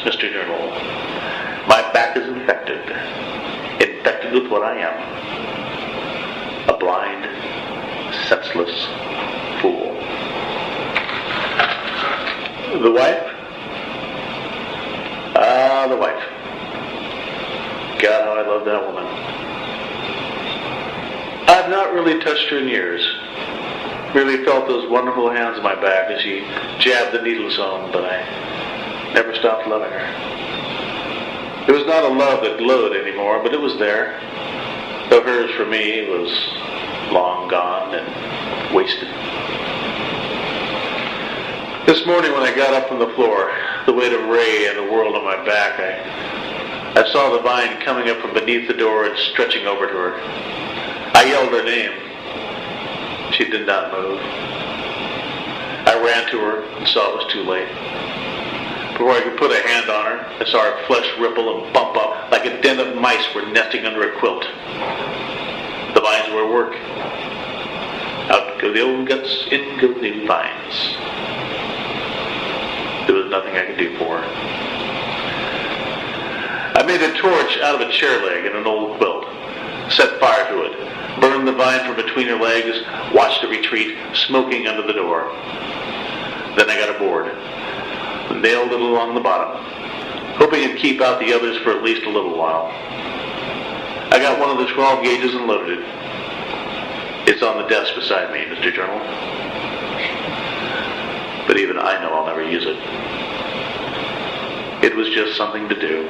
Mr. Journal. My back is infected. Infected with what I am. A blind, senseless fool. The wife? The wife. God, how I love that woman. I've not really touched her in years. Really felt those wonderful hands on my back as she jabbed the needles on, but I never stopped loving her. It was not a love that glowed anymore, but it was there. Though hers for me was long gone and wasted. This morning when I got up from the floor, the weight of Ray and the world on my back, I saw the vine coming up from beneath the door and stretching over to her. I yelled her name. She did not move. I ran to her and saw it was too late. Before I could put a hand on her, I saw her flesh ripple and bump up like a den of mice were nesting under a quilt. The vines were at work. Out go the old guts, in go the new vines. There was nothing I could do for her. I made a torch out of a chair leg and an old quilt, set fire to it, burned the vine from between her legs, watched it retreat, smoking under the door. Then I got a board, nailed it along the bottom, hoping it'd keep out the others for at least a little while. I got one of the 12 gauges and loaded it. It's on the desk beside me, Mr. Journal. But even I know I'll never use it. It was just something to do.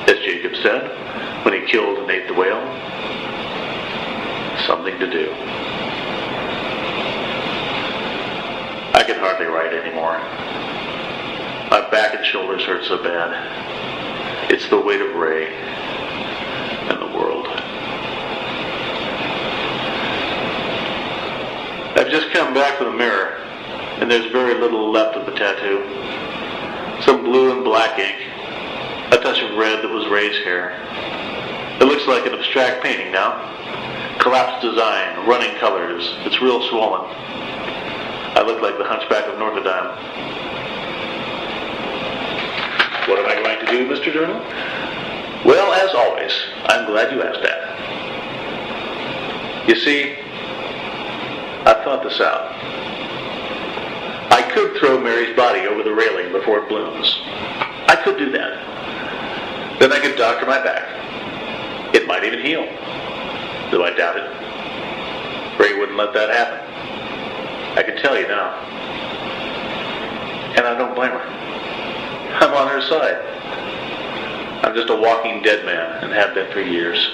As Jacob said, when he killed and ate the whale, something to do. I can hardly write anymore. My back and shoulders hurt so bad. It's the weight of Ray and the world. I've just come back from the mirror, and there's very little left of the tattoo. Some blue and black ink, a touch of red that was Ray's hair. It looks like an abstract painting now. Collapsed design, running colors. It's real swollen. I look like the Hunchback of Notre Dame. What am I going to do, Mr. Journal? Well, as always, I'm glad you asked that. You see, I've thought this out. I could throw Mary's body over the railing before it blooms. I could do that. Then I could doctor my back. It might even heal. Though I doubt it. Ray wouldn't let that happen. I can tell you now. And I don't blame her. I'm on her side. I'm just a walking dead man and have been for years.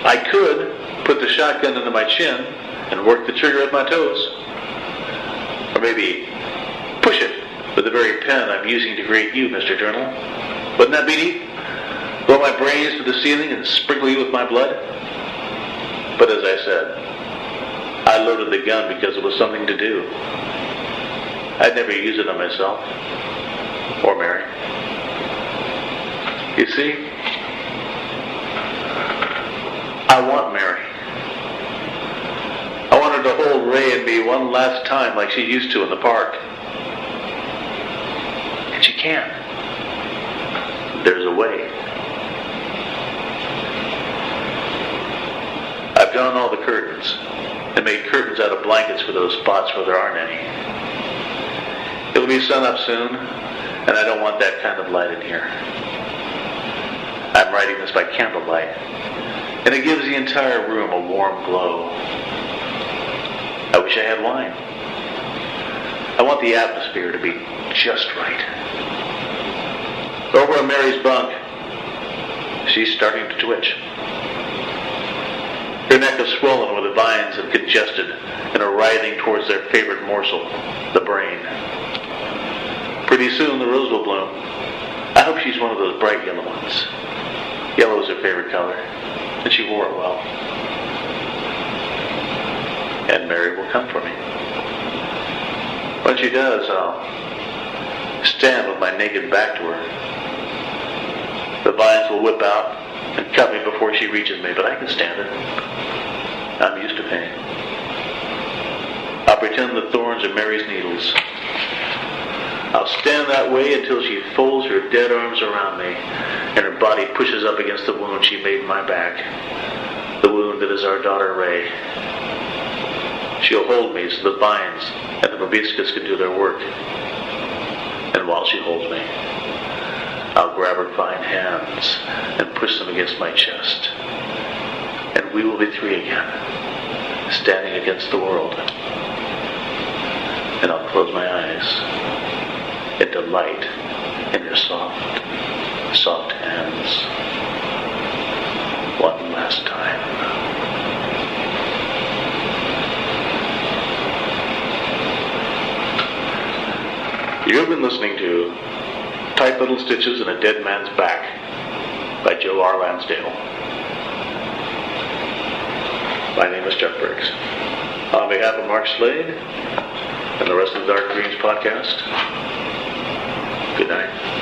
I could put the shotgun into my chin and work the trigger with my toes. Or maybe push it with the very pen I'm using to create you, Mr. Journal. Wouldn't that be neat? Blow my brains to the ceiling and sprinkle you with my blood? But as I said, I loaded the gun because it was something to do. I'd never use it on myself. Or Mary. You see, I want Mary. I want her to hold Ray and me one last time like she used to in the park. And she can't. There's a way. I've drawn all the curtains and made curtains out of blankets for those spots where there aren't any. It'll be sun up soon, and I don't want that kind of light in here. I'm writing this by candlelight, and it gives the entire room a warm glow. I wish I had wine. I want the atmosphere to be just right. Over on Mary's bunk, she's starting to twitch. Her neck is swollen where the vines have congested and are writhing towards their favorite morsel, the brain. Pretty soon the rose will bloom. I hope she's one of those bright yellow ones. Yellow is her favorite color, and she wore it well. And Mary will come for me. When she does, I'll stand with my naked back to her. The vines will whip out and cut me before she reaches me, but I can stand it. I'm used to pain. I'll pretend the thorns are Mary's needles. I'll stand that way until she folds her dead arms around me and her body pushes up against the wound she made in my back. The wound that is our daughter Ray. She'll hold me so the vines and the proboscis can do their work. And while she holds me, I'll grab her fine hands and push them against my chest. And we will be three again, standing against the world. And I'll close my eyes and delight in her soft, soft hands. One last time. You have been listening to Tight Little Stitches in a Dead Man's Back by Joe R. Lansdale. My name is Chuck Briggs. On behalf of Mark Slade and the rest of the Dark Greens podcast, good night.